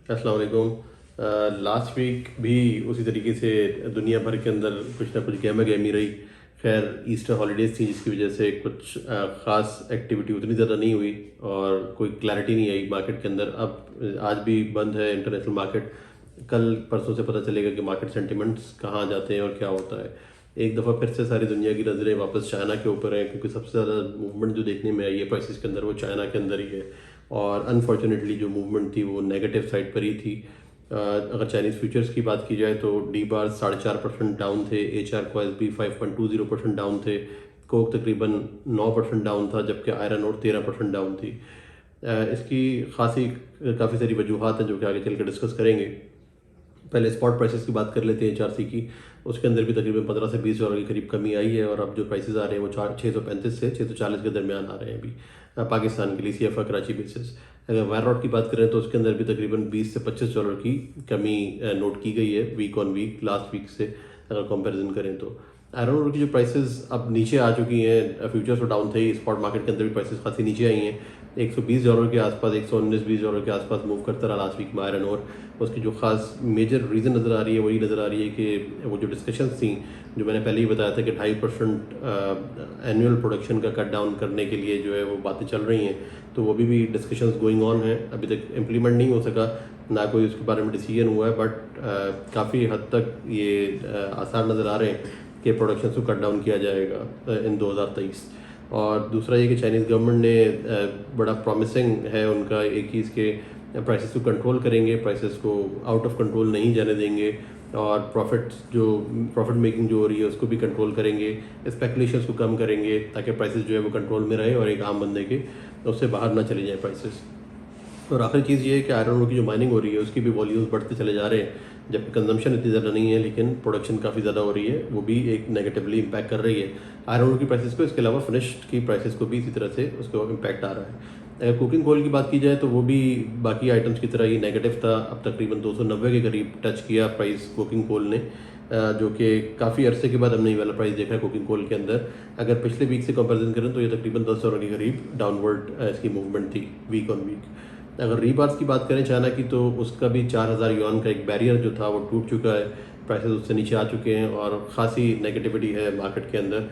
अस्सलाम वालेकुम। Last week भी उसी तरीके से दुनिया भर के अंदर कुछ ना कुछ गहमा गहमी रही। खैर ईस्टर हॉलीडेज़ थी जिसकी वजह से कुछ ख़ास एक्टिविटी उतनी ज़्यादा नहीं हुई और कोई क्लैरिटी नहीं आई मार्केट के अंदर। अब आज भी बंद है इंटरनेशनल मार्केट। कल परसों से पता चलेगा कि मार्केट सेंटिमेंट्स कहाँ जाते हैं और क्या होता है। एक दफ़ा फिर से सारी दुनिया की नज़रें वापस चाइना के ऊपर है क्योंकि सबसे ज़्यादा मूवमेंट जो देखने में आई है प्राइसेस के अंदर वो चाइना के अंदर ही है। और अनफॉर्चुनेटली जो मूवमेंट थी वो नेगेटिव साइड पर ही थी। अगर चाइनीज़ फ्यूचर्स की बात की जाए तो डी बार 4.5% डाउन थे, एच आर कॉइल्स भी 5.20% डाउन थे, कोक तकरीबन 9% डाउन था जबकि आयरन और 13% डाउन थी। इसकी खासी काफ़ी सारी वजूहत हैं जो कि आगे चल कर डिस्कस करेंगे। पहले स्पॉट प्राइसेस की बात कर लेते हैं एचआरसी की। उसके अंदर भी तकरीबन 15 से 20 डॉलर के करीब कमी आई है और अब जो प्राइसेस आ रहे हैं वो 635 से 640 के दरमियान आ रहे हैं अभी पाकिस्तान के लिए सीएफए कराची बेसिस। अगर वायर रॉड की बात करें तो उसके अंदर भी तकरीबन 20 से 25 डॉलर की कमी नोट की गई है week on week last week से अगर कंपैरिजन करें तो। आयरन ओर की जो प्राइसेस अब नीचे आ चुकी हैं, फ्यूचर्स तो डाउन थे ही, स्पॉट मार्केट के अंदर भी प्राइसेस खासी नीचे आई हैं। 120 डॉलर के आसपास, 119-20 डॉलर के आसपास मूव करता रहा लास्ट वीक में आयरन ओर। उसकी जो खास मेजर रीज़न नज़र आ रही है वही नज़र आ रही है कि वो जो डिस्कशंस थी जो मैंने पहले ही बताया था कि 2.5% एनुअल प्रोडक्शन का कट डाउन करने के लिए जो है वो बातें चल रही हैं, तो वो भी डिस्कशंस गोइंग ऑन है। अभी तक इम्प्लीमेंट नहीं हो सका, ना कोई उसके बारे में डिसीजन हुआ है, बट काफ़ी हद तक ये आसार नज़र आ रहे हैं कि प्रोडक्शन को कट डाउन किया जाएगा इन 2023। और दूसरा ये कि चाइनीज़ गवर्नमेंट ने बड़ा प्रॉमिसिंग है उनका एक ही इसके प्राइसेस को कंट्रोल करेंगे, प्राइसेस को आउट ऑफ कंट्रोल नहीं जाने देंगे और प्रॉफिट मेकिंग जो हो रही है उसको भी कंट्रोल करेंगे, स्पेकुलेशंस को कम करेंगे ताकि प्राइसेस जो है वो कंट्रोल में रहे और एक आम बंदे के उससे बाहर ना चले जाए प्राइसेस। और आखिरी चीज़ ये है कि आयरन ओर की जो माइनिंग हो रही है उसकी भी वॉल्यूम्स बढ़ते चले जा रहे हैं, जबकि कंजम्पशन इतनी ज़्यादा नहीं है लेकिन प्रोडक्शन काफ़ी ज़्यादा हो रही है, वो भी एक नेगेटिवली इम्पैक्ट कर रही है आयरन ओर की प्राइसेस को। इसके अलावा फिनिश्ड की प्राइसेस को भी इसी तरह से उसको इम्पैक्ट आ रहा है। अगर कुकिंग कोल की बात की जाए तो वो भी बाकी आइटम्स की तरह ही नेगेटिव था। अब तकरीबन 290 के करीब टच किया प्राइस कुकिंग कोल ने, जो कि काफ़ी अरसे के बाद हमने ये वाला प्राइस देखा है कुकिंग कोल के अंदर। अगर पिछले वीक से कंपैरिजन करें तो ये तकरीबन 10 डॉलर के करीब डाउनवर्ड इसकी मूवमेंट थी वीक ऑन वीक। अगर रीबार्स की बात करें चाइना की तो उसका भी 4000 युआन का एक बैरियर जो था वो टूट चुका है, प्राइसेस उससे नीचे आ चुके हैं और ख़ासी नेगेटिविटी है मार्केट के अंदर।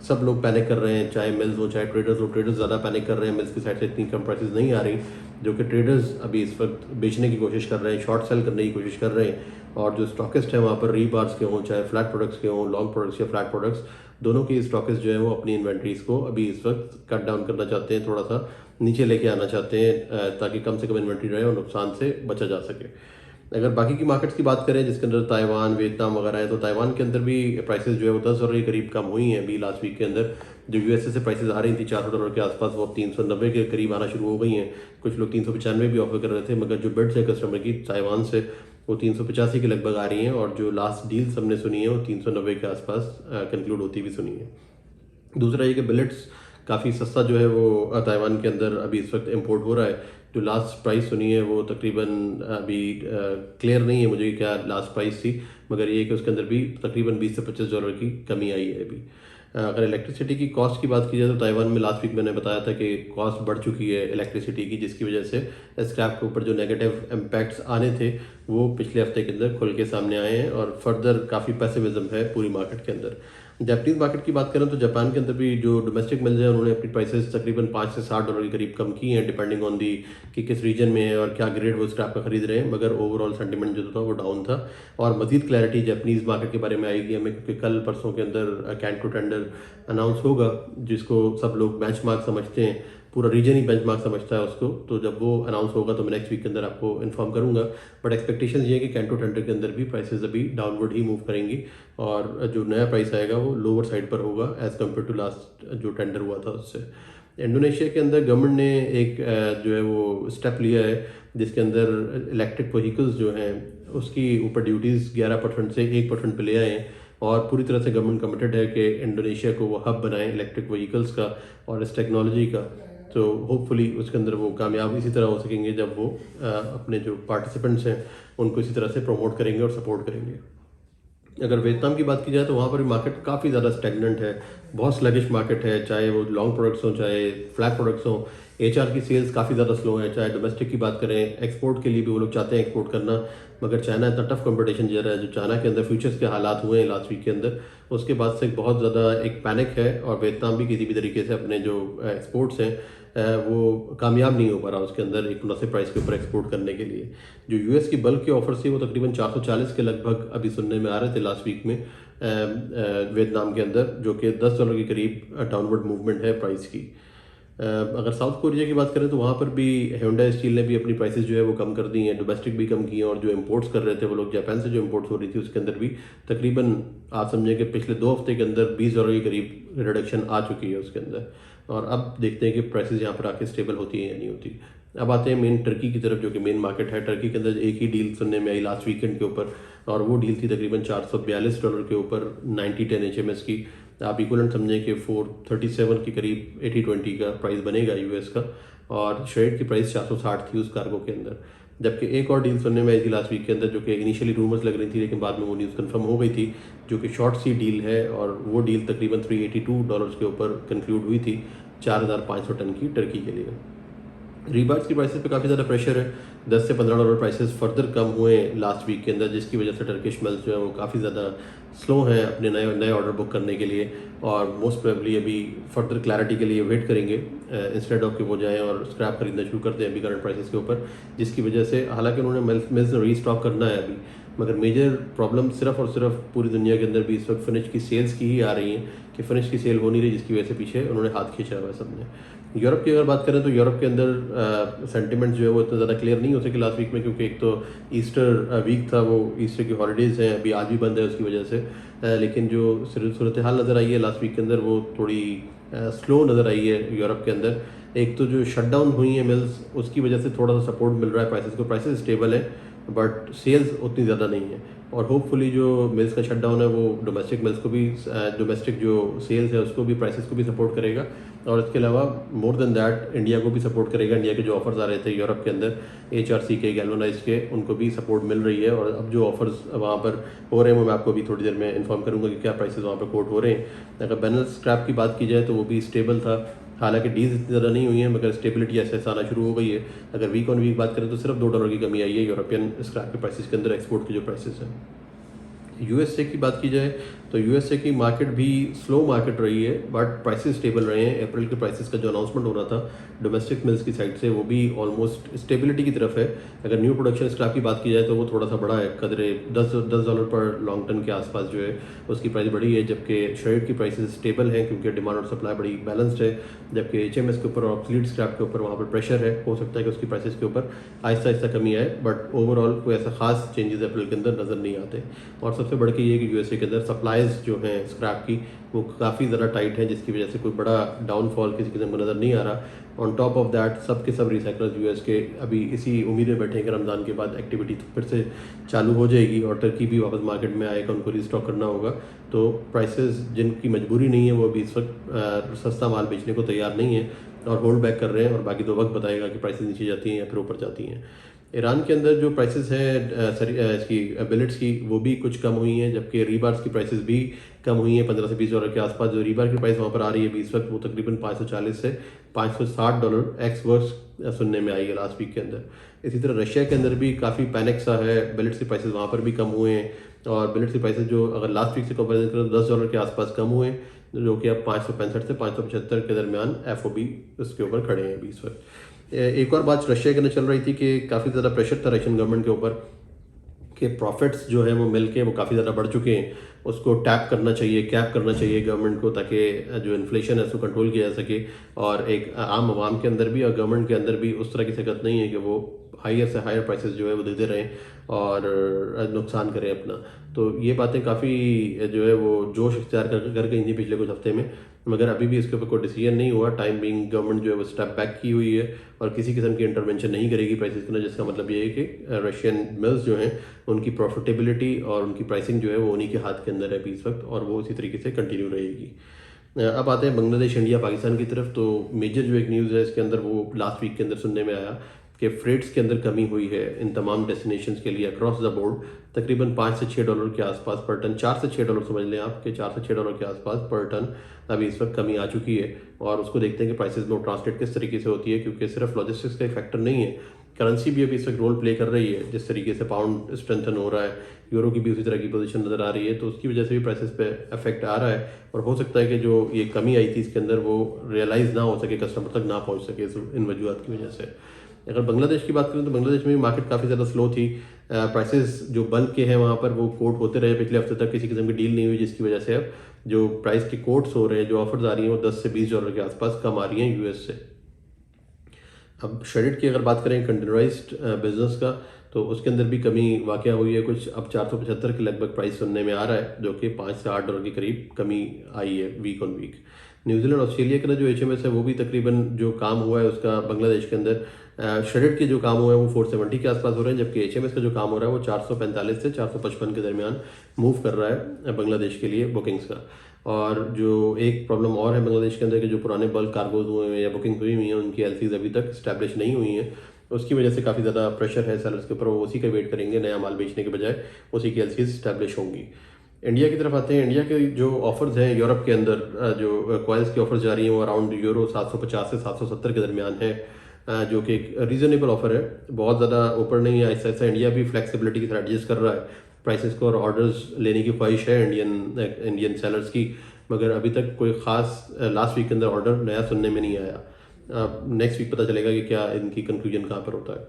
सब लोग पैनिक कर रहे हैं, चाहे मिल्स हो चाहे ट्रेडर्स हो। ट्रेडर्स ज़्यादा पैनिक कर रहे हैं, मिल्स की साइड से इतनी कम प्राइसेस नहीं आ रही, जो कि ट्रेडर्स अभी इस वक्त बेचने की कोशिश कर रहे हैं, शॉर्ट सेल करने की कोशिश कर रहे हैं। और जो स्टॉकिस्ट हैं वहाँ पर रीबार्स के हों चाहे फ्लैट प्रोडक्ट्स के हों, लॉन्ग प्रोडक्ट्स या फ्लैट प्रोडक्ट्स, दोनों के स्टॉकिस्ट जो है वो अपनी इन्वेंट्रीज को अभी इस वक्त कट डाउन करना चाहते हैं, थोड़ा सा नीचे लेके आना चाहते हैं ताकि कम से कम इन्वेंट्री रहे और नुकसान से बचा जा सके। अगर बाकी की मार्केट्स की बात करें जिसके अंदर ताइवान, वियतनाम वगैरह है, तो ताइवान के अंदर भी प्राइसेस जो है वो 10 डॉलर के करीब कम हुई हैं अभी लास्ट वीक के अंदर। जो यूएसए से प्राइसेस आ रही थी 400 डॉलर के आसपास, वो अब 390 के करीब आना शुरू हो गई हैं। कुछ लोग 395 भी ऑफर कर रहे थे, मगर जो बिड्स है कस्टमर की ताइवान से वो 385 के लगभग आ रही हैं और जो लास्ट डील्स हमने सुनी है वो 390 के आसपास कंक्लूड होती भी सुनी है। दूसरा ये कि बिलेट्स काफ़ी सस्ता जो है वो ताइवान के अंदर अभी इस वक्त इंपोर्ट हो रहा है। जो लास्ट प्राइस सुनी है वो तकरीबन अभी क्लियर नहीं है मुझे क्या लास्ट प्राइस थी, मगर ये कि उसके अंदर भी तकरीबन 20 से 25 डॉलर की कमी आई है अभी। अगर इलेक्ट्रिसिटी की कॉस्ट की बात की जाए तो ताइवान में लास्ट वीक मैंने बताया था कि कॉस्ट बढ़ चुकी है इलेक्ट्रिसिटी की, जिसकी वजह से स्क्रैप के ऊपर जो नेगेटिव इम्पैक्ट्स आने थे वो पिछले हफ्ते के अंदर खुल के सामने आए हैं और फर्दर काफ़ी पैसिविज्म है पूरी मार्केट के अंदर। जापानीज मार्केट की बात करें तो जापान के अंदर भी जो डोमेस्टिक मिल्स हैं उन्होंने अपनी प्राइसेस तकरीबन 5 से 7 डॉलर के करीब कम की हैं, डिपेंडिंग ऑन दी कि किस रीजन में है और क्या ग्रेड वो स्क्रैप का खरीद रहे हैं, मगर ओवरऑल सेंटीमेंट जो था वो डाउन था। और मजीद क्लैरिटी जापानीज मार्केट के बारे में आएगी हमें, क्योंकि कल परसों के अंदर कैंटो टेंडर अनाउंस होगा जिसको सब लोग बेंचमार्क समझते हैं, पूरा रीजन ही बेंचमार्क समझता है उसको। तो जब वो अनाउंस होगा तो मैं नेक्स्ट वीक के अंदर आपको इन्फॉर्म करूंगा। बट एक्सपेक्टेशन ये है कि कैंटो टेंडर के अंदर भी प्राइसेस अभी डाउनवर्ड ही मूव करेंगी और जो नया प्राइस आएगा वो लोअर साइड पर होगा एज़ कम्पेयर टू लास्ट जो टेंडर हुआ था उससे। इंडोनेशिया के अंदर गवर्नमेंट ने एक जो है वो स्टेप लिया है जिसके अंदर इलेक्ट्रिक व्हीकल्स जो हैं उसकी ऊपर ड्यूटीज़ 11% से 1% पे ले आए हैं और पूरी तरह से गवर्नमेंट कमिटेड है कि इंडोनेशिया को वो हब बनाए इलेक्ट्रिक व्हीकल्स का और इस टेक्नोलॉजी का। तो होपफुली उसके अंदर वो कामयाब इसी तरह हो सकेंगे जब वो अपने जो पार्टिसिपेंट्स हैं उनको इसी तरह से प्रमोट करेंगे और सपोर्ट करेंगे। अगर वियतनाम की बात की जाए तो वहाँ पर भी मार्केट काफ़ी ज़्यादा स्टैग्नेंट है, बहुत स्लगिश मार्केट है, चाहे वो लॉन्ग प्रोडक्ट्स हों, चाहे फ्लैट प्रोडक्ट्स हों। एचआर की सेल्स काफ़ी ज़्यादा स्लो है, चाहे डोमेस्टिक की बात करें, एक्सपोर्ट के लिए भी वो लोग चाहते हैं एक्सपोर्ट करना, मगर चाइना इतना टफ कंपटीशन दे रहा है। जो चाइना के अंदर फ्यूचर्स के हालात हुए हैं लास्ट वीक के अंदर, उसके बाद से बहुत ज़्यादा एक पैनिक है और वियतनाम भी किसी भी तरीके से अपने जो एक्सपोर्ट्स हैं वो कामयाब नहीं हो पा रहा उसके अंदर एक मुनासिब प्राइस के ऊपर एक्सपोर्ट करने के लिए। जो यूएस की बल्क के ऑफर्स थे वो तकरीबन 440 के लगभग अभी सुनने में आ रहे थे लास्ट वीक में वियतनाम के अंदर, जो कि $10 के करीब डाउनवर्ड मूवमेंट है प्राइस की। अगर साउथ कोरिया की बात करें तो वहाँ पर भी Hyundai स्टील ने भी अपनी प्राइसेस जो है वो कम कर दी हैं, डोमेस्टिक भी कम की हैं, और जो इंपोर्ट्स कर रहे थे वो लोग जापान से जो इंपोर्ट्स हो रही थी उसके अंदर भी तकरीबन आप समझें कि पिछले 2 हफ्ते के अंदर $20 के करीब रिडक्शन आ चुकी है उसके अंदर। और अब देखते हैं कि प्राइसेस यहाँ पर आके स्टेबल होती हैं या नहीं होती। अब आते हैं मेन टर्की की तरफ, जो कि मेन मार्केट है। टर्की के अंदर एक ही डील सुनने में आई लास्ट वीकेंड के ऊपर, और वो डील थी तकरीबन $442 के ऊपर 90-10 HMS की। आप इक्वलेंट समझें कि 437 के करीब 80-20 का प्राइस बनेगा यूएस का, और शेड की प्राइस 460 थी उस कार्गो के अंदर। जबकि एक और डील सुनने में आई थी लास्ट वीक के अंदर, जो कि इनिशियली रूमर्स लग रही थी लेकिन बाद में वो न्यूज़ कंफर्म हो गई थी, जो कि शॉर्ट सी डील है, और वो डील तकरीबन $382 के ऊपर कंक्लूड हुई थी 4500 टन की टर्की के लिए। रीबार्स की प्राइसेस पे काफ़ी ज़्यादा प्रेशर है, $10 से $15 प्राइसेस फर्दर कम हुए लास्ट वीक के अंदर, जिसकी वजह से टर्किश मिल्स जो है वो काफ़ी ज़्यादा स्लो हैं अपने नए नए ऑर्डर बुक करने के लिए, और मोस्ट प्रोबेबली अभी फर्दर क्लैरिटी के लिए वेट करेंगे इंस्टेड ऑफ कि वो जाएँ और स्क्रैप खरीदना शुरू करते हैं अभी करंट प्राइसेस के ऊपर, जिसकी वजह से हालांकि उन्होंने मिल्स रीस्टॉक करना है अभी, मगर मेजर प्रॉब्लम सिर्फ और सिर्फ पूरी दुनिया के अंदर भी इस वक्त फिनिश की सेल्स की ही आ रही हैं कि फिनिश की सेल हो नहीं रही, जिसकी वजह से पीछे उन्होंने हाथ खींचा हुआ है सबने। यूरोप की अगर बात करें तो यूरोप के अंदर सेंटिमेंट जो है वो इतना ज़्यादा क्लियर नहीं हो सके लास्ट वीक में, क्योंकि एक तो ईस्टर वीक था, वो ईस्टर की हॉलीडेज़ हैं, अभी आज भी बंद है उसकी वजह से। लेकिन जो सूरत हाल नज़र आई है लास्ट वीक के अंदर वो थोड़ी स्लो नज़र आई है यूरोप के अंदर। एक तो जो शट डाउन हुई है मिल्स, उसकी वजह से थोड़ा सा सपोर्ट मिल रहा है प्राइसेस को, प्राइसेस स्टेबल है बट सेल्स उतनी ज़्यादा नहीं है, और होपफुली जो मिल्स का शटडाउन है वो डोमेस्टिक मिल्स को भी, डोमेस्टिक जो सेल्स है उसको भी, प्राइसेस को भी सपोर्ट करेगा, और इसके अलावा मोर देन दैट इंडिया को भी सपोर्ट करेगा। इंडिया के जो ऑफर्स आ रहे थे यूरोप के अंदर HRC के, गैल्वेनाइज्ड के, उनको भी सपोर्ट मिल रही है, और अब जो ऑफर्स वहाँ पर हो रहे हैं वो मैं आपको अभी थोड़ी देर में इन्फॉर्म करूँगा कि क्या प्राइसेस वहाँ पर कोट हो रहे हैं। अगर बैनल स्क्रैप की बात की जाए तो वो भी स्टेबल था, हालांकि डील्स इतनी ज़्यादा नहीं हुई हैं मगर स्टेबिलिटी ऐसे आना शुरू हो गई है। अगर वीक ऑन वीक बात करें तो सिर्फ $2 की कमी आई है यूरोपियन स्क्रैप के प्राइसेस के अंदर, एक्सपोर्ट के जो प्राइसेस हैं। यूएसए की बात की जाए तो यूएसए की मार्केट भी स्लो मार्केट रही है, बट प्राइसेस स्टेबल रहे हैं। अप्रैल के प्राइसेस का जो अनाउंसमेंट हो रहा था डोमेस्टिक मिल्स की साइड से, वो भी ऑलमोस्ट स्टेबिलिटी की तरफ है। अगर न्यू प्रोडक्शन स्क्रैप की बात की जाए तो वो थोड़ा सा बड़ा है, कदरे $10 पर लॉन्ग टन के आसपास जो है उसकी प्राइस बढ़ी है, जबकि शेड की प्राइसेस स्टेबल हैं क्योंकि डिमांड और सप्लाई बड़ी बैलेंस्ड है। जबकि HMS के ऊपर और ऑब्सोलीट स्क्रैप के ऊपर वहाँ पर प्रेशर है, हो सकता है कि उसकी प्राइसेस के ऊपर आहिस्ता आहिस्ता कमी आए, बट ओवरऑल कोई ऐसा खास चेंजेस अप्रैल के अंदर नज़र नहीं आते। और सबसे बढ़ के ये कि यूएसए के अंदर सप्लाईज जो हैं स्क्रैप की वो काफ़ी ज़्यादा टाइट है, जिसकी वजह से कोई बड़ा डाउनफॉल किसी किस्म का नज़र नहीं आ रहा। ऑन टॉप ऑफ दैट सब के सब रिसाइकलर्स यूएस के अभी इसी उम्मीद में बैठे हैं कि रमज़ान के बाद एक्टिविटी फिर से चालू हो जाएगी और टर्की भी वापस मार्केट में आएगा, उनको रीस्टॉक करना होगा। तो प्राइसेस जिनकी मजबूरी नहीं है वो अभी इस वक्त सस्ता माल बेचने को तैयार नहीं है और होल्ड बैक कर रहे हैं, और बाकी तो वक्त बताएगा कि प्राइसेस नीचे जाती हैं या फिर ऊपर जाती हैं। ईरान के अंदर जो प्राइसेस हैं इसकी बिलेट्स की वो भी कुछ कम हुई हैं, जबकि रीबार्स की प्राइसेस भी कम हुई हैं $15 से $20 के आसपास। जो रीबार की प्राइस वहाँ पर आ रही है इस वक्त वो तकरीबन $540 से $560 एक्स वर्स सुनने में आई है लास्ट वीक के अंदर। इसी तरह रशिया के अंदर भी काफ़ी पैनिक सा है, बिलेट्स की प्राइसेस वहाँ पर भी कम हुए हैं, और बिलेट्स की प्राइसेस जो अगर लास्ट वीक से कंपेरिजन करें तो $10 के आसपास कम हुए हैं, जो कि अब 565 से 575 के दरमियान FOB उसके ऊपर खड़े हैं इस वक्त। एक और बात रशिया के अंदर चल रही थी कि काफ़ी ज़्यादा प्रेशर था रशियन गवर्नमेंट के ऊपर कि प्रॉफिट्स जो है वो मिल के वो काफ़ी ज़्यादा बढ़ चुके हैं, उसको टैप करना चाहिए, कैप करना चाहिए गवर्नमेंट को, ताकि जो इन्फ्लेशन है उसको कंट्रोल किया जा सके। और एक आम आवाम के अंदर भी और गवर्नमेंट के अंदर भी उस तरह की ताकत नहीं है कि वो हायर से हायर प्राइसेस जो है वो देते रहें और नुकसान करें अपना। तो ये बातें काफ़ी जो है वो जोश इख्तियार कर गई थी पिछले कुछ हफ्ते में, मगर अभी भी इसके ऊपर कोई डिसीजन नहीं हुआ। टाइम बिंग गवर्नमेंट जो है वो स्टेप बैक की हुई है और किसी किस्म की इंटरवेंशन नहीं करेगी प्राइसेस के अंदर, जिसका मतलब ये है कि रशियन मिल्स जो हैं उनकी प्रॉफिटेबिलिटी और उनकी प्राइसिंग जो है वो उन्हीं के हाथ के अंदर है अभी इस वक्त, और वो उसी तरीके से कंटिन्यू रहेगी। अब आते हैं बांग्लादेश, इंडिया, पाकिस्तान की तरफ। तो मेजर जो एक न्यूज़ है इसके अंदर वो लास्ट वीक के अंदर सुनने में आया कि फ्रेट्स के अंदर कमी हुई है इन तमाम डेस्टिनेशंस के लिए अक्रॉस द बोर्ड। तकरीबन $5 से $6 के आसपास पर टन, $4 से $6 समझ लें आप कि $4 से $6 के आसपास पर टन अभी इस वक्त कमी आ चुकी है। और उसको देखते हैं कि प्राइसेस में ट्रांसलेट किस तरीके से होती है, क्योंकि सिर्फ लॉजिस्टिक्स का एक फैक्टर नहीं है, करेंसी भी अभी इस वक्त रोल प्ले कर रही है। जिस तरीके से पाउंड स्ट्रेंथन हो रहा है, यूरो की भी उसी तरह की पोजीशन नज़र आ रही है, तो उसकी वजह से भी प्राइसेस पे इफेक्ट आ रहा है। और हो सकता है कि जो ये कमी आई थी इसके अंदर वो रियलाइज़ ना हो सके, कस्टमर तक ना पहुंच सके इन वजूहत की वजह से। अगर बांग्लादेश की बात करें तो बांग्लादेश में भी मार्केट काफ़ी ज़्यादा स्लो थी। प्राइसेस जो बल्क के हैं वहाँ पर वो कोट होते रहे, पिछले हफ्ते तक किसी किस्म की डील नहीं हुई, जिसकी वजह से अब जो प्राइस के कोट्स हो रहे हैं, जो ऑफर्स आ रही हैं, वो $10 से $20 के आसपास कम आ रही हैं यूएस से। अब श्रेडिट की अगर बात करें कंटेनराइज्ड बिजनेस का, तो उसके अंदर भी कमी वाक़या हुई है कुछ। अब 475 के लगभग प्राइस सुनने में आ रहा है, जो कि $5 से $8 के करीब कमी आई है week on week. New Zealand Australia का जो HMS है वो भी तकरीबन जो काम हुआ है उसका बांग्लादेश के अंदर श्रेडिट के जो काम हुआ है वो 470 के आसपास हो रहे हैं, जबकि HMS का जो काम हो रहा है वो 445 से 455 के दरमियान मूव कर रहा है बांग्लादेश के लिए बुकिंग्स का। और जो एक प्रॉब्लम और है बांग्लादेश के अंदर कि जो पुराने बल्क कार्गोज हुए हैं या बुकिंग हुई हुई हैं उनकी LCs अभी तक स्टैब्लिश नहीं हुई हैं, उसकी वजह से काफ़ी ज़्यादा प्रेशर है सेलर्स के ऊपर। वो उसी का वेट करेंगे, नया माल बेचने के बजाय उसी की LCs स्टैब्लिश होंगी। इंडिया की तरफ आते हैं। इंडिया के जो ऑफर्स हैं यूरोप के अंदर, जो कॉइल्स की ऑफर्स जा रही हैं वो अराउंड यूरो 750 से 770 के दरमियान है, जो कि एक रीजनेबल ऑफर है, बहुत ज़्यादा ऊपर नहीं है। ऐसा ऐसा इंडिया भी फ्लेक्सिबिलिटी की तरह एडजस्ट कर रहा है प्राइसेस को, और ऑर्डर्स लेने की ख्वाहिश है इंडियन सेलर्स की, मगर अभी तक कोई ख़ास लास्ट वीक के अंदर ऑर्डर नया सुनने में नहीं आया। नेक्स्ट वीक पता चलेगा कि क्या इनकी कंक्लूजन कहाँ पर होता है।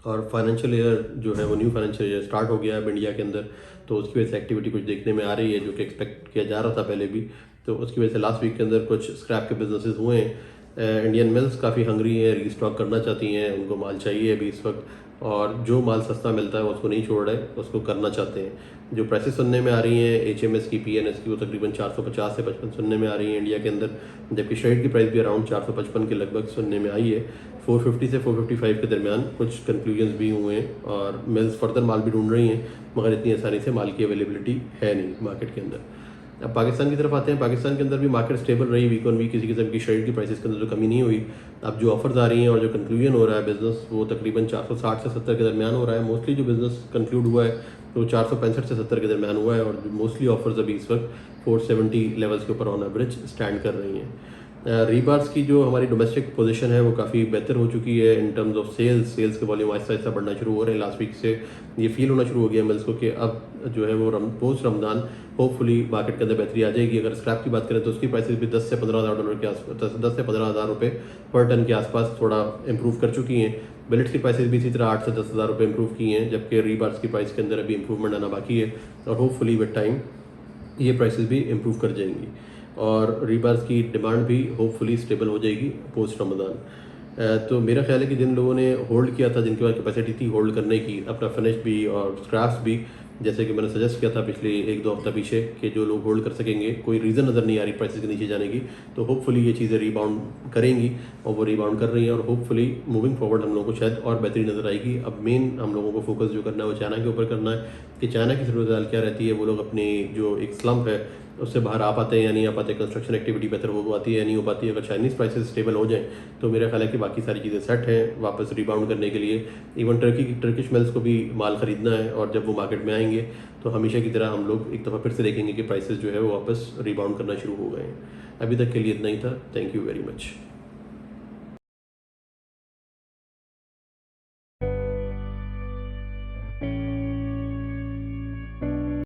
और फाइनेंशियल ईयर जो है वो न्यू फाइनेंशियल ईयर स्टार्ट हो गया है अब इंडिया के अंदर, तो उसकी वजह से एक्टिविटी कुछ देखने में आ रही है जो कि एक्सपेक्ट किया जा रहा था पहले भी। तो उसकी वजह से लास्ट वीक के अंदर कुछ स्क्रैप के बिजनेसेस हुए हैं। इंडियन मिल्स काफ़ी हंग्री हैं, रीस्टॉक करना चाहती हैं, उनको माल चाहिए अभी इस वक्त, और जो माल सस्ता मिलता है उसको नहीं छोड़ रहे, उसको करना चाहते हैं। जो प्राइसेस सुनने में आ रही हैं HMS की, PNS की, वो तकरीबन 450 से 55 सुनने में आ रही है इंडिया के अंदर, जबकि श्रेड की प्राइस भी अराउंड 455 के लगभग सुनने में आई है। 450 से 455 के दरमियान कुछ कंक्लूजन्स भी हुए हैं, और मिल्स फर्दर माल भी ढूंढ रही हैं, मगर इतनी आसानी से माल की अवेलेबिलिटी है नहीं मार्केट के अंदर। अब पाकिस्तान की तरफ आते हैं। पाकिस्तान के अंदर भी मार्केट स्टेबल रही वीक ऑन वीक, किसी किस्म की शेयर की प्राइसेस के अंदर तो कमी नहीं हुई। अब जो ऑफर्स आ रही हैं और जो कंक्लूजन हो रहा है बिजनेस, वो तकरीबन 460 से 70 के दरमियान हो रहा है। मोस्टली जो बिजनेस कंक्लूड हुआ है वो 465 से 70 के दरमियान हुआ है, और मोस्टली ऑफर्स अभी इस वक्त 470 लेवल्स के ऊपर ऑन एवरेज स्टैंड कर रही हैं। रीबार्स की जो हमारी डोमेस्टिक पोजीशन है वो काफ़ी बेहतर हो चुकी है इन टर्म्स ऑफ सेल्स के वॉल्यूम आहिस्ता आहिस्ता बढ़ना शुरू हो रहे हैं। लास्ट वीक से ये फील होना शुरू हो गया मिल्स को कि अब जो है वो पोस्ट रमज़ान होपफुली मार्केट के अंदर बेहतरी आ जाएगी। अगर स्क्रैप की बात करें तो उसकी प्राइसेस भी 10 से 15 हज़ार डॉलर के आसपास, 10 से 15 हज़ार रुपये पर टन के आसपास थोड़ा इंप्रूव कर चुकी हैं। बिलेट्स की प्राइसेस भी इसी तरह 8 से 10 हज़ार रुपये इंप्रूव की हैं, जबकि रीबार्स की प्राइस के अंदर अभी इंप्रूवमेंट आना बाकी है, और होपफुली विद टाइम ये प्राइसेस भी इंप्रूव कर जाएंगी, और रीबार्स की डिमांड भी होपफुली स्टेबल हो जाएगी पोस्ट रमज़ान। तो मेरा ख्याल है कि जिन लोगों ने होल्ड किया था, जिनके पास कैपेसिटी थी होल्ड करने की, अपना फिनिश भी और स्क्रैप्स भी, जैसे कि मैंने सजेस्ट किया था पिछले 1-2 हफ्ता पीछे, कि जो लोग होल्ड कर सकेंगे, कोई रीज़न नज़र नहीं आ रही प्राइसेस के नीचे जाने की, तो होपफुली ये चीज़ें रीबाउंड करेंगी, और वो रीबाउंड कर रही हैं, और होपफुली मूविंग फॉरवर्ड हम लोगों को शायद और बेहतरी नज़र आएगी। अब मेन हम लोगों को फोकस जो करना है वो चाइना के ऊपर करना है, कि चाइना की सूरत हाल क्या रहती है, वो लोग अपनी जो एक स्लम्प है उससे बाहर आ पाते हैं या नहीं आ पाते, कंस्ट्रक्शन एक्टिविटी बेहतर हो पाती है या नहीं हो पाती है। अगर चाइनीज़ प्राइसेस स्टेबल हो जाएं तो मेरा ख्याल है कि बाकी सारी चीज़ें सेट हैं वापस रिबाउंड करने के लिए। इवन टर्किश मिल्स को भी माल ख़रीदना है, और जब वो मार्केट में आएंगे तो हमेशा की तरह हम लोग एक दफ़ा फिर से देखेंगे कि प्राइसेस जो है वो वापस रिबाउंड करना शुरू हो गए हैं। अभी तक के लिए इतना ही था। Thank you very much.